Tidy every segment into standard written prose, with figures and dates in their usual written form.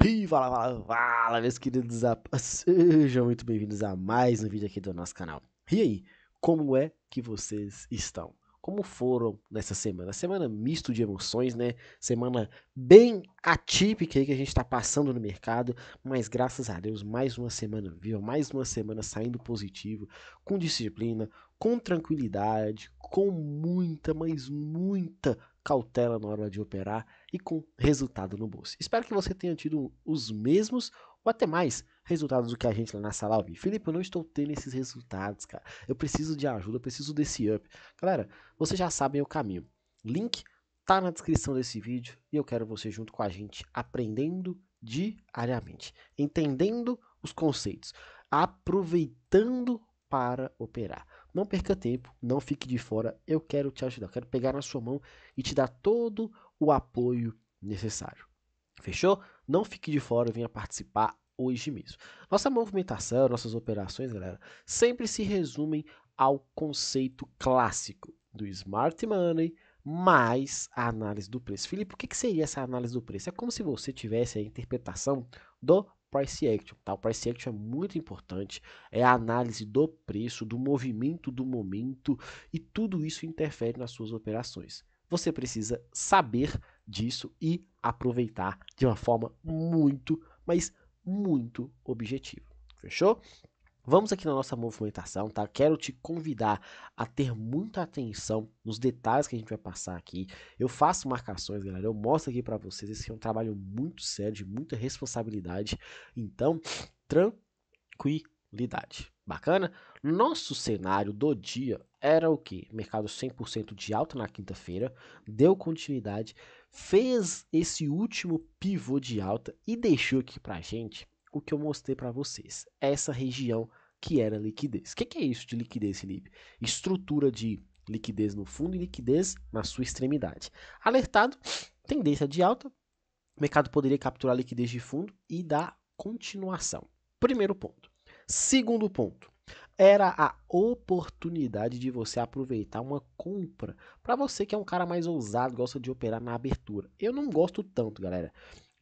E fala, meus queridos, sejam muito bem-vindos a mais um vídeo aqui do nosso canal. E aí, como é que vocês estão? Como foram nessa semana? Semana misto de emoções, né? Semana bem atípica aí que a gente tá passando no mercado, mas graças a Deus, mais uma semana viva, mais uma semana saindo positivo, com disciplina, com tranquilidade, com muita, mas muita cautela na hora de operar e com resultado no bolso. Espero que você tenha tido os mesmos ou até mais resultados do que a gente lá na sala ao vivo. Felipe, eu não estou tendo esses resultados, cara. Eu preciso de ajuda, eu preciso desse up. Galera, vocês já sabem o caminho. Link tá na descrição desse vídeo e eu quero você junto com a gente aprendendo diariamente, entendendo os conceitos, aproveitando para operar. Não perca tempo, não fique de fora, eu quero te ajudar, eu quero pegar na sua mão e te dar todo o apoio necessário. Fechou? Não fique de fora, venha participar hoje mesmo. Nossa movimentação, nossas operações, galera, sempre se resumem ao conceito clássico do Smart Money mais a análise do preço. Felipe, o que seria essa análise do preço? É como se você tivesse a interpretação do Price Action, tá? O Price Action é muito importante, é a análise do preço, do movimento do momento e tudo isso interfere nas suas operações. Você precisa saber disso e aproveitar de uma forma muito, mas muito objetiva. Fechou? Vamos aqui na nossa movimentação, tá? Quero te convidar a ter muita atenção nos detalhes que a gente vai passar aqui. Eu faço marcações, galera. Eu mostro aqui para vocês. Esse é um trabalho muito sério, de muita responsabilidade. Então, tranquilidade. Bacana? Nosso cenário do dia era o quê? Mercado 100% de alta na quinta-feira, deu continuidade, fez esse último pivô de alta e deixou aqui pra gente o que eu mostrei para vocês. Essa região que era liquidez. O que é isso de liquidez, Felipe? Estrutura de liquidez no fundo e liquidez na sua extremidade. Alertado, tendência de alta, o mercado poderia capturar liquidez de fundo e dar continuação. Primeiro ponto. Segundo ponto, era a oportunidade de você aproveitar uma compra. Para você que é um cara mais ousado, gosta de operar na abertura. Eu não gosto tanto, galera.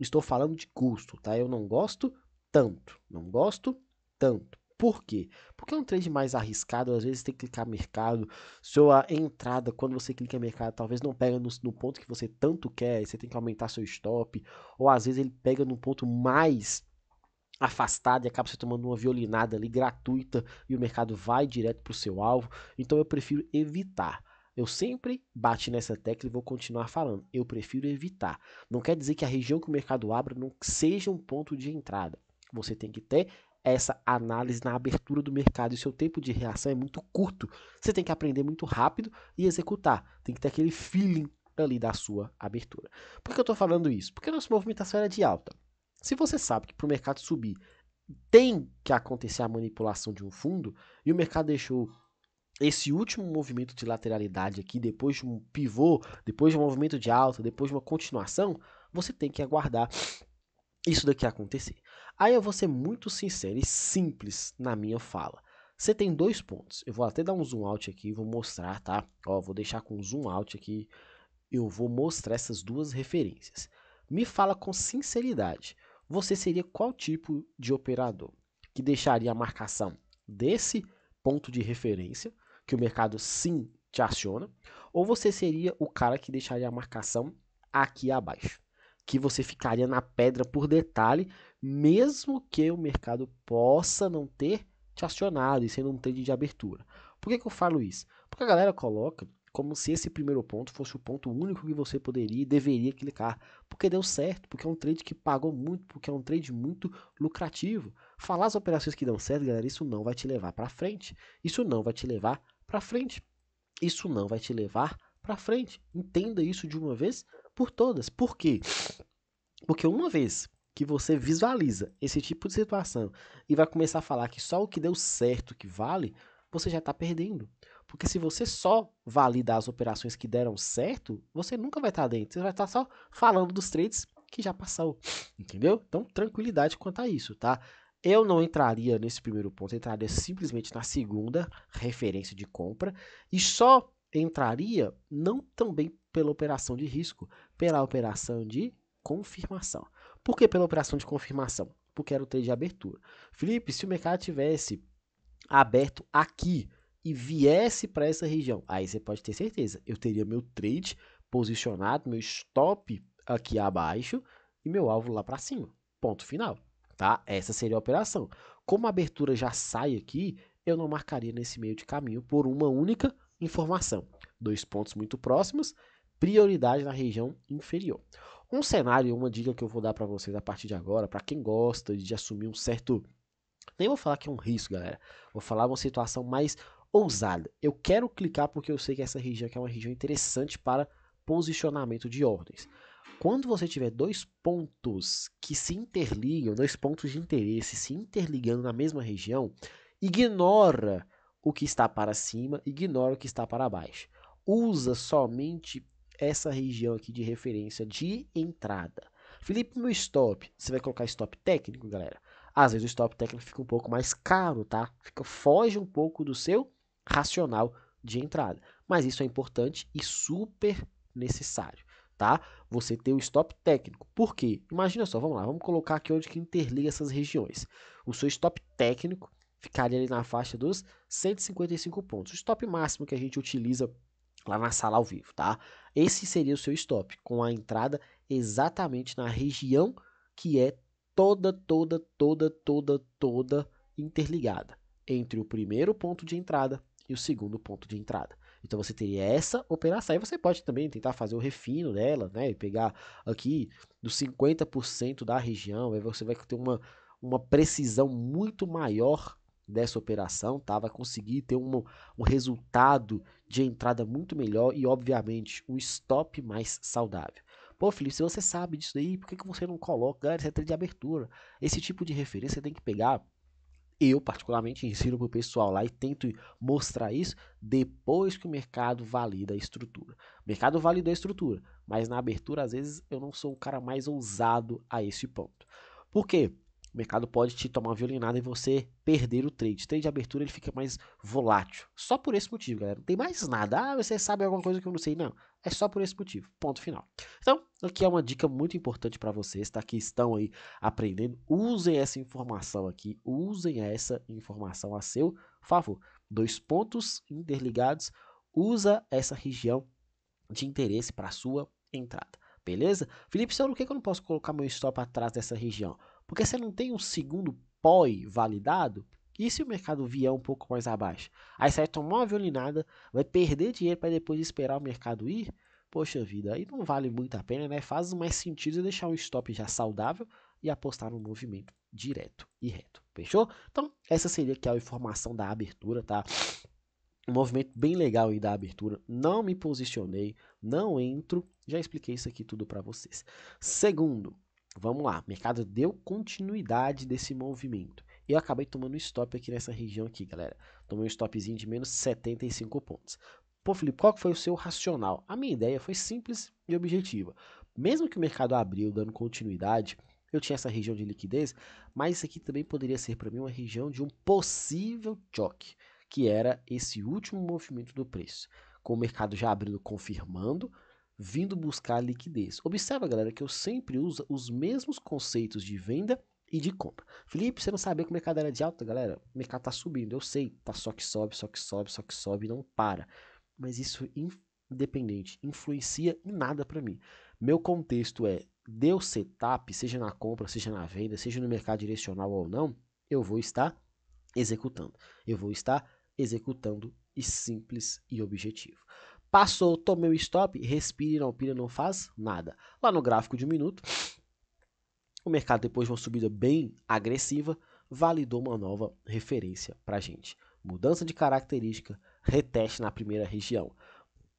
Estou falando de custo, tá? Eu não gosto tanto. Não gosto tanto. Por quê? Porque é um trade mais arriscado, às vezes tem que clicar mercado, sua entrada, quando você clica em mercado, talvez não pega no ponto que você tanto quer, você tem que aumentar seu stop, ou às vezes ele pega num ponto mais afastado e acaba se tomando uma violinada ali gratuita e o mercado vai direto para o seu alvo. Então eu prefiro evitar. Eu sempre bati nessa tecla e vou continuar falando. Eu prefiro evitar. Não quer dizer que a região que o mercado abra não seja um ponto de entrada. Você tem que ter essa análise na abertura do mercado e seu tempo de reação é muito curto. Você tem que aprender muito rápido e executar. Tem que ter aquele feeling ali da sua abertura. Por que eu estou falando isso? Porque a nossa movimentação era de alta. Se você sabe que para o mercado subir tem que acontecer a manipulação de um fundo e o mercado deixou esse último movimento de lateralidade aqui, depois de um pivô, depois de um movimento de alta, depois de uma continuação, você tem que aguardar isso daqui acontecer. Aí eu vou ser muito sincero e simples na minha fala. Você tem dois pontos. Eu vou até dar um zoom out aqui e vou mostrar, tá? Ó, vou deixar com zoom out aqui. Eu vou mostrar essas duas referências. Me fala com sinceridade. Você seria qual tipo de operador que deixaria a marcação desse ponto de referência, que o mercado sim te aciona, ou você seria o cara que deixaria a marcação aqui abaixo, que você ficaria na pedra por detalhe, mesmo que o mercado possa não ter te acionado e sendo um trade de abertura. Por que eu falo isso? Porque a galera coloca como se esse primeiro ponto fosse o ponto único que você poderia e deveria clicar, porque deu certo, porque é um trade que pagou muito, porque é um trade muito lucrativo. Falar as operações que dão certo, galera, isso não vai te levar para frente. Isso não vai te levar para frente. Isso não vai te levar para frente. Entenda isso de uma vez por todas. Por quê? Porque uma vez que você visualiza esse tipo de situação e vai começar a falar que só o que deu certo que vale, você já está perdendo. Porque se você só validar as operações que deram certo, você nunca vai estar dentro. Você vai estar só falando dos trades que já passou. Entendeu? Então, tranquilidade quanto a isso, tá? Eu não entraria nesse primeiro ponto, eu entraria simplesmente na segunda referência de compra e só entraria não também pela operação de risco, pela operação de confirmação. Por que pela operação de confirmação? Porque era o trade de abertura. Felipe, se o mercado tivesse aberto aqui e viesse para essa região, aí você pode ter certeza, eu teria meu trade posicionado, meu stop aqui abaixo e meu alvo lá para cima. Ponto final, tá? Essa seria a operação. Como a abertura já sai aqui, eu não marcaria nesse meio de caminho por uma única informação. 2 pontos muito próximos, prioridade na região inferior. Um cenário, uma dica que eu vou dar para vocês a partir de agora, para quem gosta de assumir um certo, nem vou falar que é um risco, galera. Vou falar uma situação mais ousada. Eu quero clicar porque eu sei que essa região aqui é uma região interessante para posicionamento de ordens. Quando você tiver dois pontos que se interligam, dois pontos de interesse se interligando na mesma região, ignora o que está para cima, ignora o que está para baixo. Usa somente essa região aqui de referência de entrada. Felipe, meu stop, você vai colocar stop técnico, galera? Às vezes o stop técnico fica um pouco mais caro, tá? Foge um pouco do seu racional de entrada. Mas isso é importante e super necessário, tá? Você ter o stop técnico. Por quê? Imagina só, vamos lá, vamos colocar aqui onde que interliga essas regiões. O seu stop técnico ficaria ali na faixa dos 155 pontos. O stop máximo que a gente utiliza lá na sala ao vivo, tá? Esse seria o seu stop, com a entrada exatamente na região que é toda interligada entre o primeiro ponto de entrada e o segundo ponto de entrada. Então você teria essa operação. Aí você pode também tentar fazer o refino dela, né? E pegar aqui dos 50% da região. Aí você vai ter uma precisão muito maior dessa operação, tá? Vai conseguir ter um resultado de entrada muito melhor e, obviamente, um stop mais saudável. Pô, Felipe, se você sabe disso aí, por que você não coloca? Galera, isso é trade de abertura. Esse tipo de referência você tem que pegar. Eu, particularmente, ensino para o pessoal lá e tento mostrar isso depois que o mercado valida a estrutura. O mercado validou a estrutura, mas na abertura, às vezes, eu não sou o cara mais ousado a esse ponto. Por quê? O mercado pode te tomar uma violinada e você perder o trade. O trade de abertura ele fica mais volátil. Só por esse motivo, galera. Não tem mais nada. Ah, você sabe alguma coisa que eu não sei. Não. É só por esse motivo. Ponto final. Então, aqui é uma dica muito importante para vocês, tá? Que estão aí aprendendo. Usem essa informação aqui. Usem essa informação a seu favor. 2 pontos interligados. Usa essa região de interesse para sua entrada. Beleza? Felipe, por que eu não posso colocar meu stop atrás dessa região? Porque você não tem um segundo POI validado? E se o mercado vier um pouco mais abaixo? Aí você vai tomar uma violinada, vai perder dinheiro para depois esperar o mercado ir? Poxa vida, aí não vale muito a pena, né? Faz mais sentido deixar um stop já saudável e apostar no movimento direto e reto. Fechou? Então, essa seria aqui a informação da abertura, tá? Um movimento bem legal aí da abertura. Não me posicionei, não entro. Já expliquei isso aqui tudo para vocês. Segundo, vamos lá. O mercado deu continuidade desse movimento. Eu acabei tomando um stop aqui nessa região aqui, galera. Tomei um stopzinho de menos 75 pontos. Pô, Felipe, qual foi o seu racional? A minha ideia foi simples e objetiva. Mesmo que o mercado abriu dando continuidade, eu tinha essa região de liquidez, mas isso aqui também poderia ser para mim uma região de um possível choque, que era esse último movimento do preço, com o mercado já abrindo confirmando, vindo buscar liquidez. Observa, galera, que eu sempre uso os mesmos conceitos de venda e de compra. Felipe, você não sabia que o mercado era de alta, galera? O mercado tá subindo, eu sei, tá só que sobe, só que sobe, só que sobe, não para. Mas isso independente, influencia em nada para mim. Meu contexto é, deu setup, seja na compra, seja na venda, seja no mercado direcional ou não, eu vou estar executando. Eu vou estar executando e simples e objetivo. Passou, tomei o stop, respire, não pira, não faz nada. Lá no gráfico de 1 minuto, o mercado, depois de uma subida bem agressiva, validou uma nova referência para a gente. Mudança de característica, reteste na primeira região.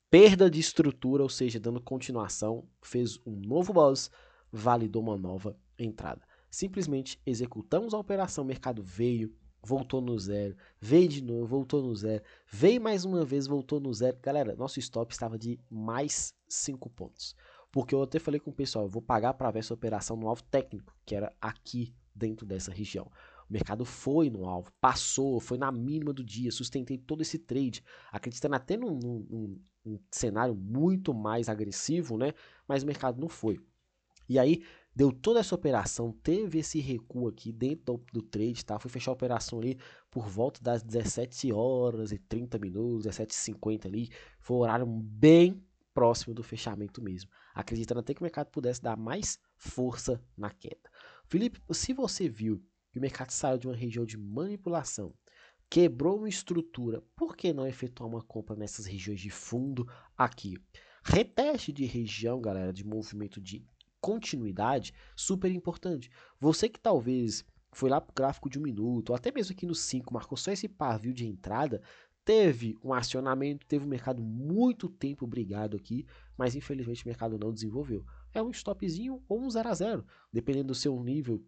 Perda de estrutura, ou seja, dando continuação, fez um novo buzz, validou uma nova entrada. Simplesmente executamos a operação, o mercado veio, voltou no zero, veio de novo, voltou no zero, veio mais uma vez, voltou no zero. Galera, nosso stop estava de mais 5 pontos. Porque eu até falei com o pessoal, eu vou pagar para ver essa operação no alvo técnico, que era aqui dentro dessa região. O mercado foi no alvo, passou, foi na mínima do dia, sustentei todo esse trade, acreditando até num cenário muito mais agressivo, né? Mas o mercado não foi. E aí deu toda essa operação, teve esse recuo aqui dentro do trade, tá? Foi fechar a operação ali por volta das 17 horas e 30 minutos, 17h50 ali. Foi um horário bem próximo do fechamento mesmo, acreditando até que o mercado pudesse dar mais força na queda. Felipe, se você viu que o mercado saiu de uma região de manipulação, quebrou uma estrutura, por que não efetuar uma compra nessas regiões de fundo aqui? Reteste de região, galera, de movimento de continuidade, super importante. Você que talvez foi lá para o gráfico de 1 minuto, ou até mesmo aqui no 5, marcou só esse pavio de entrada, teve um acionamento, teve um mercado muito tempo brigado aqui, mas infelizmente o mercado não desenvolveu. É um stopzinho ou um 0 a 0, dependendo do seu nível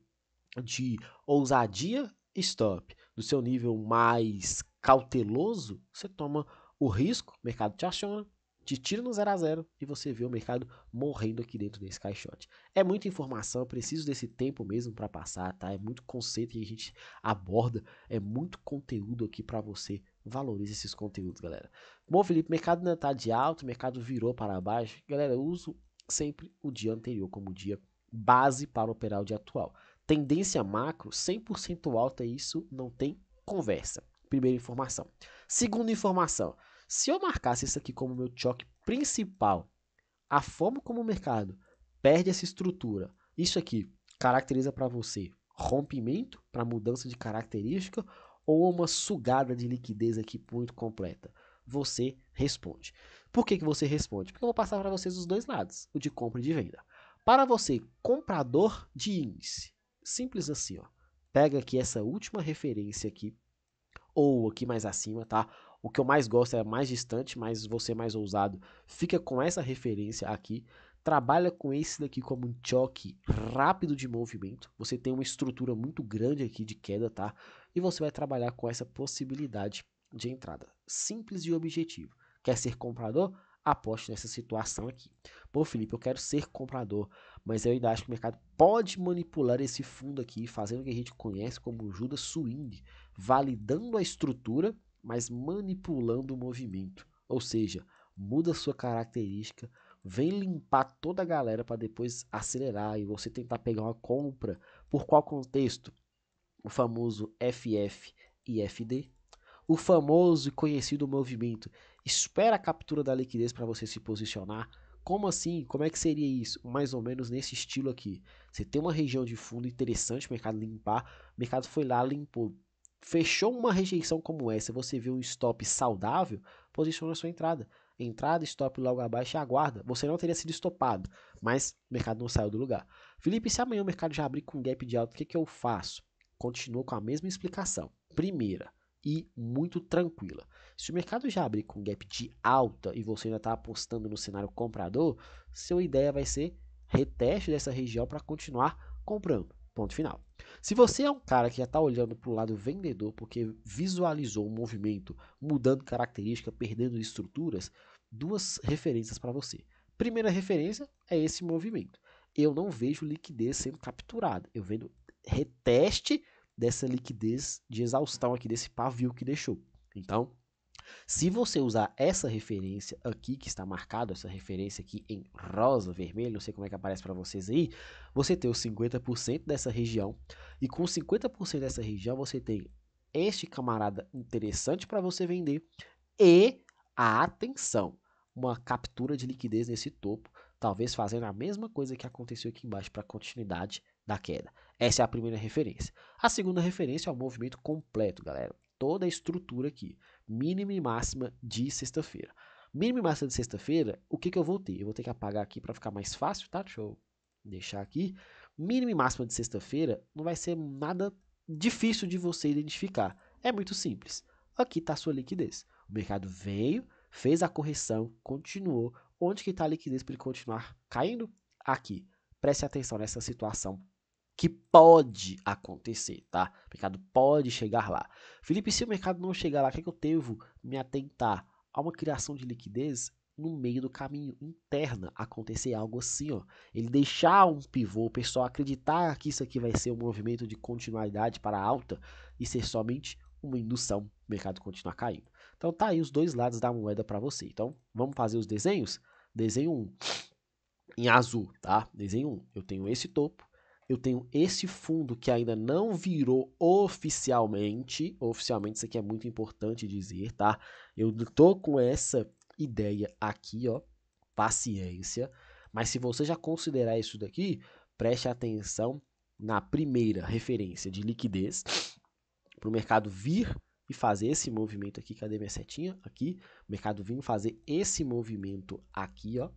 de ousadia, stop. Do seu nível mais cauteloso, você toma o risco, o mercado te aciona, te tira no 0 a 0 e você vê o mercado morrendo aqui dentro desse caixote. É muita informação, preciso desse tempo mesmo para passar, tá? É muito conceito que a gente aborda, é muito conteúdo aqui para você. Valorize esses conteúdos, galera. Bom, Felipe, o mercado ainda tá de alto, o mercado virou para baixo. Galera, eu uso sempre o dia anterior como dia base para operar o dia atual. Tendência macro, 100% alta, isso não tem conversa. Primeira informação. Segunda informação, se eu marcasse isso aqui como meu choque principal, a forma como o mercado perde essa estrutura, isso aqui caracteriza para você rompimento para mudança de característica ou uma sugada de liquidez aqui muito completa? Você responde. Por que você responde? Porque eu vou passar para vocês os dois lados, o de compra e de venda. Para você, comprador de índice, simples assim, ó. Pega aqui essa última referência aqui, ou aqui mais acima, tá? O que eu mais gosto é mais distante, mas você mais ousado, fica com essa referência aqui. Trabalha com esse daqui como um choque rápido de movimento. Você tem uma estrutura muito grande aqui de queda, tá? E você vai trabalhar com essa possibilidade de entrada. Simples e objetivo. Quer ser comprador? Aposte nessa situação aqui. Pô, Felipe, eu quero ser comprador, mas eu ainda acho que o mercado pode manipular esse fundo aqui, fazendo o que a gente conhece como Judas Swing, validando a estrutura, mas manipulando o movimento. Ou seja, muda sua característica, vem limpar toda a galera para depois acelerar e você tentar pegar uma compra. Por qual contexto? O famoso FF e FD. O famoso e conhecido movimento. Espera a captura da liquidez para você se posicionar. Como assim? Como é que seria isso? Mais ou menos nesse estilo aqui. Você tem uma região de fundo interessante, o mercado limpar. O mercado foi lá, limpou. Fechou uma rejeição como essa, você vê um stop saudável, posiciona sua entrada. Entrada, stop logo abaixo e aguarda. Você não teria sido estopado, mas o mercado não saiu do lugar. Felipe, se amanhã o mercado já abrir com gap de alta, o que eu faço? Continuo com a mesma explicação. Primeira, e muito tranquila. Se o mercado já abrir com gap de alta e você ainda está apostando no cenário comprador, sua ideia vai ser reteste dessa região para continuar comprando. Ponto final. Se você é um cara que já está olhando para o lado vendedor porque visualizou um movimento mudando característica, perdendo estruturas, duas referências para você. Primeira referência é esse movimento. Eu não vejo liquidez sendo capturada. Eu vejo reteste dessa liquidez de exaustão aqui, desse pavio que deixou. Então, se você usar essa referência aqui, que está marcado, essa referência aqui em rosa, vermelho, não sei como é que aparece para vocês aí, você tem os 50% dessa região, e com 50% dessa região você tem este camarada interessante para você vender, e a atenção, uma captura de liquidez nesse topo, talvez fazendo a mesma coisa que aconteceu aqui embaixo para a continuidade da queda. Essa é a primeira referência. A segunda referência é o movimento completo, galera. Toda a estrutura aqui, mínima e máxima de sexta-feira. Mínima e máxima de sexta-feira, o que eu vou ter? Eu vou ter que apagar aqui para ficar mais fácil, tá? Deixa eu deixar aqui. Mínima e máxima de sexta-feira não vai ser nada difícil de você identificar. É muito simples. Aqui está a sua liquidez. O mercado veio, fez a correção, continuou. Onde que está a liquidez para ele continuar caindo? Aqui. Preste atenção nessa situação que pode acontecer, tá? O mercado pode chegar lá. Felipe, se o mercado não chegar lá, o que é que eu devo me atentar? A uma criação de liquidez no meio do caminho, interna, acontecer algo assim, ó. Ele deixar um pivô, o pessoal acreditar que isso aqui vai ser um movimento de continuidade para a alta e ser somente uma indução, o mercado continuar caindo. Então tá aí os dois lados da moeda para você. Então, vamos fazer os desenhos? Desenho 1. em azul, tá? Desenho 1. Eu tenho esse topo, eu tenho esse fundo que ainda não virou oficialmente. Oficialmente, isso aqui é muito importante dizer, tá? Eu tô com essa ideia aqui, ó. Paciência. Mas se você já considerar isso daqui, preste atenção na primeira referência de liquidez para o mercado vir e fazer esse movimento aqui. Cadê minha setinha? Aqui. O mercado vir fazer esse movimento aqui, ó.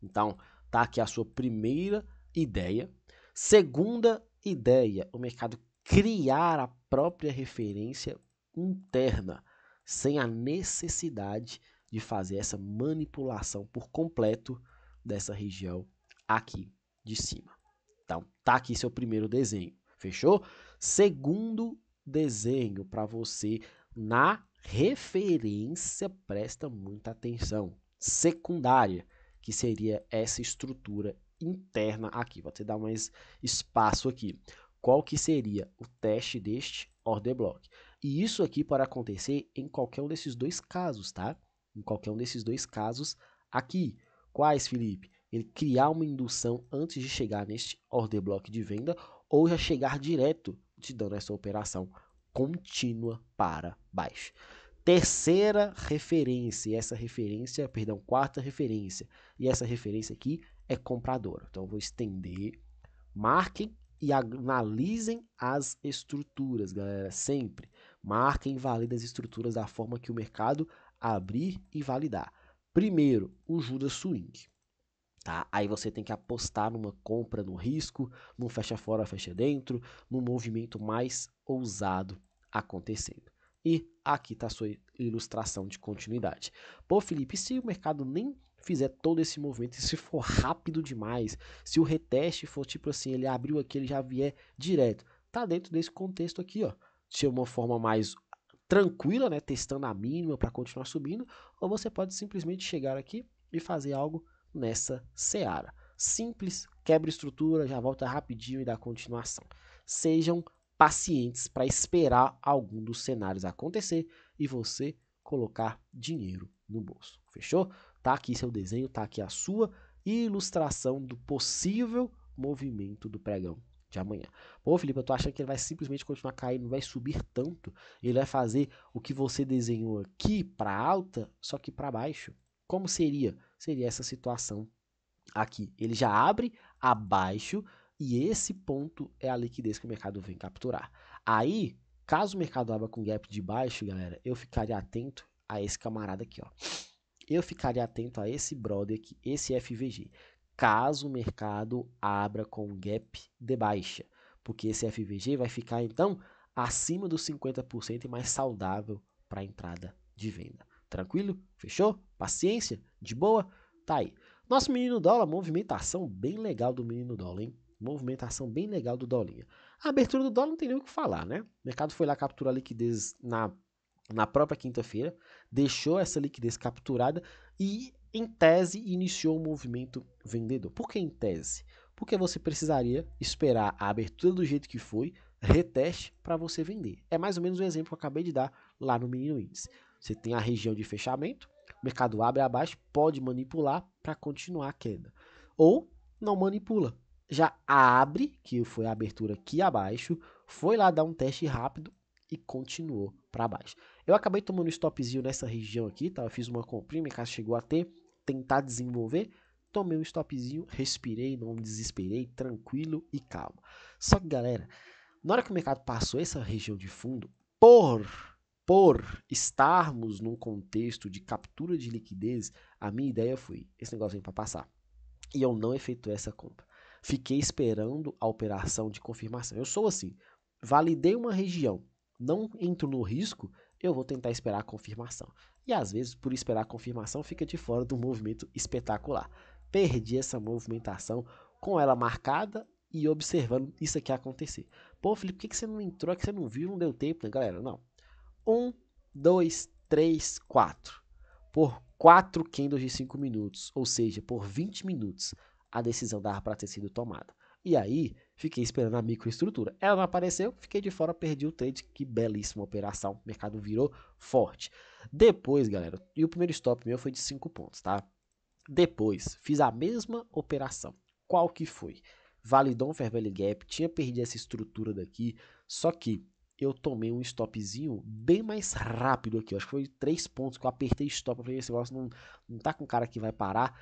Então, tá aqui a sua primeira ideia. Segunda ideia, o mercado criar a própria referência interna, sem a necessidade de fazer essa manipulação por completo dessa região aqui de cima. Então, tá aqui seu primeiro desenho, fechou? Segundo desenho para você na referência, presta muita atenção. Secundária, que seria essa estrutura interna aqui. Vou te dar mais espaço aqui. Qual que seria o teste deste order block? E isso aqui pode acontecer em qualquer um desses dois casos, tá? Em qualquer um desses dois casos aqui. Quais, Felipe? Ele criar uma indução antes de chegar neste order block de venda ou já chegar direto te dando essa operação contínua para baixo. Terceira referência, e essa referência, perdão, quarta referência, e essa referência aqui é compradora. Então eu vou estender, marquem e analisem as estruturas, galera, sempre. Marquem e validem as estruturas da forma que o mercado abrir e validar. Primeiro, o Judas Swing. Tá? Aí você tem que apostar numa compra no risco, num fecha fora, fecha dentro, num movimento mais ousado acontecendo. E aqui está a sua ilustração de continuidade. Pô, Felipe, e se o mercado nem fizer todo esse movimento, e se for rápido demais, se o reteste for tipo assim, ele abriu aqui, ele já vier direto, tá dentro desse contexto aqui, ó, de uma forma mais tranquila, né, testando a mínima para continuar subindo, ou você pode simplesmente chegar aqui e fazer algo nessa seara. Simples, quebra estrutura, já volta rapidinho e dá continuação. Sejam pacientes para esperar algum dos cenários acontecer e você colocar dinheiro no bolso. Fechou? Tá aqui seu desenho, tá aqui a sua ilustração do possível movimento do pregão de amanhã. Pô, Felipe, eu tô achando que ele vai simplesmente continuar caindo, não vai subir tanto. Ele vai fazer o que você desenhou aqui para alta, só que para baixo. Como seria? Seria essa situação aqui. Ele já abre abaixo e esse ponto é a liquidez que o mercado vem capturar. Aí, caso o mercado abra com gap de baixo, galera, eu ficaria atento a esse camarada aqui, ó. Eu ficaria atento a esse brother aqui, esse FVG. Caso o mercado abra com gap de baixa, porque esse FVG vai ficar então acima dos 50% e mais saudável para a entrada de venda. Tranquilo? Fechou? Paciência? De boa? Tá aí. Nosso menino dólar, movimentação bem legal do menino dólar, hein? Movimentação bem legal do dólar. A abertura do dólar não tem nem o que falar, né? O mercado foi lá capturar liquidez na própria quinta-feira, deixou essa liquidez capturada e, em tese, iniciou um movimento vendedor. Por que em tese? Porque você precisaria esperar a abertura do jeito que foi, reteste para você vender. É mais ou menos o exemplo que eu acabei de dar lá no mínimo índice. Você tem a região de fechamento, o mercado abre abaixo, pode manipular para continuar a queda. Ou não manipula. Já abre, que foi a abertura aqui abaixo, foi lá dar um teste rápido e continuou para baixo. Eu acabei tomando um stopzinho nessa região aqui, tá? Eu fiz uma comprinha, minha casa chegou a tentar desenvolver, tomei um stopzinho, respirei, não me desesperei, tranquilo e calmo. Só que, galera, na hora que o mercado passou essa região de fundo, por estarmos num contexto de captura de liquidez, a minha ideia foi, esse negócio vem para passar. E eu não efetuei essa compra. Fiquei esperando a operação de confirmação. Eu sou assim, validei uma região, não entro no risco, eu vou tentar esperar a confirmação. E às vezes, por esperar a confirmação, fica de fora do movimento espetacular. Perdi essa movimentação com ela marcada e observando isso aqui acontecer. Pô, Felipe, por que você não entrou? Que você não viu? Não deu tempo, né, galera? Não. 1, 2, 3, 4. Por 4 candles de 5 minutos, ou seja, por 20 minutos, a decisão dava para ter sido tomada. E aí, fiquei esperando a microestrutura. Ela não apareceu, fiquei de fora, perdi o trade. Que belíssima operação. O mercado virou forte. Depois, galera, e o primeiro stop meu foi de 5 pontos, tá? Depois, fiz a mesma operação. Qual que foi? Validou um Fair Value Gap, tinha perdido essa estrutura daqui, só que eu tomei um stopzinho bem mais rápido aqui. Acho que foi 3 pontos que eu apertei stop. Eu falei, esse negócio não tá com cara que vai parar.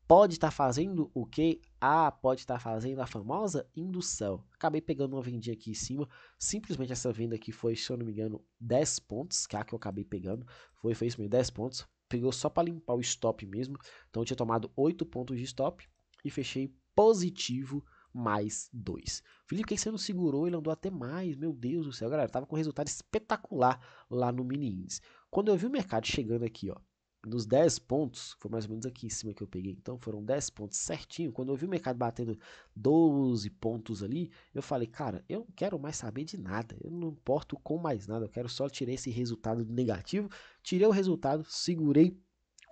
Pode estar fazendo o quê? Ah, pode estar fazendo a famosa indução. Acabei pegando uma vendinha aqui em cima. Simplesmente essa venda aqui foi, se eu não me engano, 10 pontos, que é a que eu acabei pegando. Foi isso mesmo, 10 pontos. Pegou só para limpar o stop mesmo. Então eu tinha tomado 8 pontos de stop e fechei positivo mais 2. Felipe, quem você não segurou? Ele andou até mais. Meu Deus do céu, galera. Tava com um resultado espetacular lá no mini índice. Quando eu vi o mercado chegando aqui, ó, nos 10 pontos, foi mais ou menos aqui em cima que eu peguei, então foram 10 pontos certinho. Quando eu vi o mercado batendo 12 pontos ali, eu falei, cara, eu não quero mais saber de nada, eu não importo com mais nada, eu quero só tirar esse resultado negativo. Tirei o resultado, segurei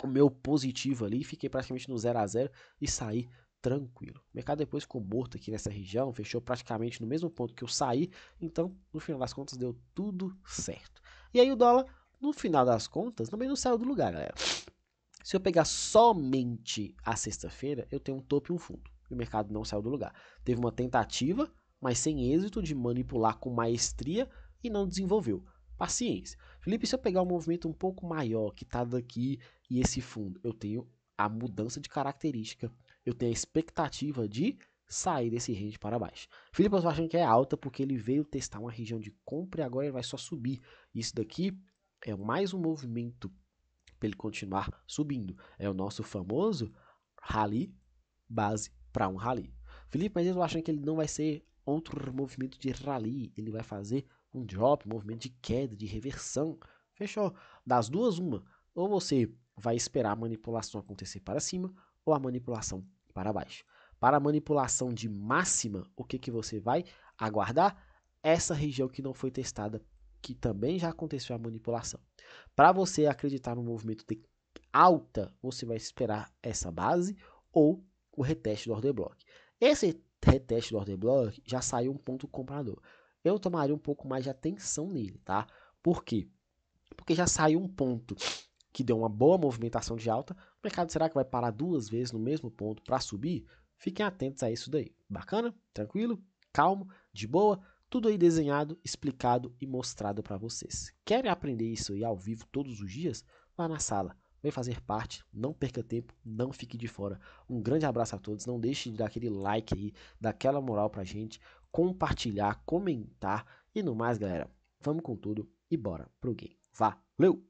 o meu positivo ali, fiquei praticamente no 0 a 0 e saí tranquilo. O mercado depois ficou morto aqui nessa região, fechou praticamente no mesmo ponto que eu saí, então no final das contas deu tudo certo. E aí o dólar, no final das contas, também não saiu do lugar, galera. Se eu pegar somente a sexta-feira, eu tenho um topo e um fundo. E o mercado não saiu do lugar. Teve uma tentativa, mas sem êxito, de manipular com maestria e não desenvolveu. Paciência. Felipe, se eu pegar um movimento um pouco maior que está daqui e esse fundo, eu tenho a mudança de característica, eu tenho a expectativa de sair desse range para baixo. Felipe, eu estou achando que é alta porque ele veio testar uma região de compra e agora ele vai só subir. Isso daqui é mais um movimento para ele continuar subindo. É o nosso famoso rally base para um rally. Felipe, mas eu tô achando que ele não vai ser outro movimento de rally, ele vai fazer um drop, um movimento de queda, de reversão. Fechou? Das duas, uma. Ou você vai esperar a manipulação acontecer para cima, ou a manipulação para baixo. Para a manipulação de máxima, o que, que você vai aguardar? Essa região que não foi testada, que também já aconteceu a manipulação. Para você acreditar no movimento de alta, você vai esperar essa base ou o reteste do order block. Esse reteste do order block já saiu um ponto comprador. Eu tomaria um pouco mais de atenção nele, tá? Por quê? Porque já saiu um ponto que deu uma boa movimentação de alta. O mercado será que vai parar duas vezes no mesmo ponto para subir? Fiquem atentos a isso daí. Bacana? Tranquilo? Calmo? De boa? Tudo aí desenhado, explicado e mostrado para vocês. Querem aprender isso aí ao vivo todos os dias? Lá na sala. Vem fazer parte, não perca tempo, não fique de fora. Um grande abraço a todos, não deixe de dar aquele like aí, dar aquela moral pra gente, compartilhar, comentar e no mais, galera. Vamos com tudo e bora pro game. Valeu!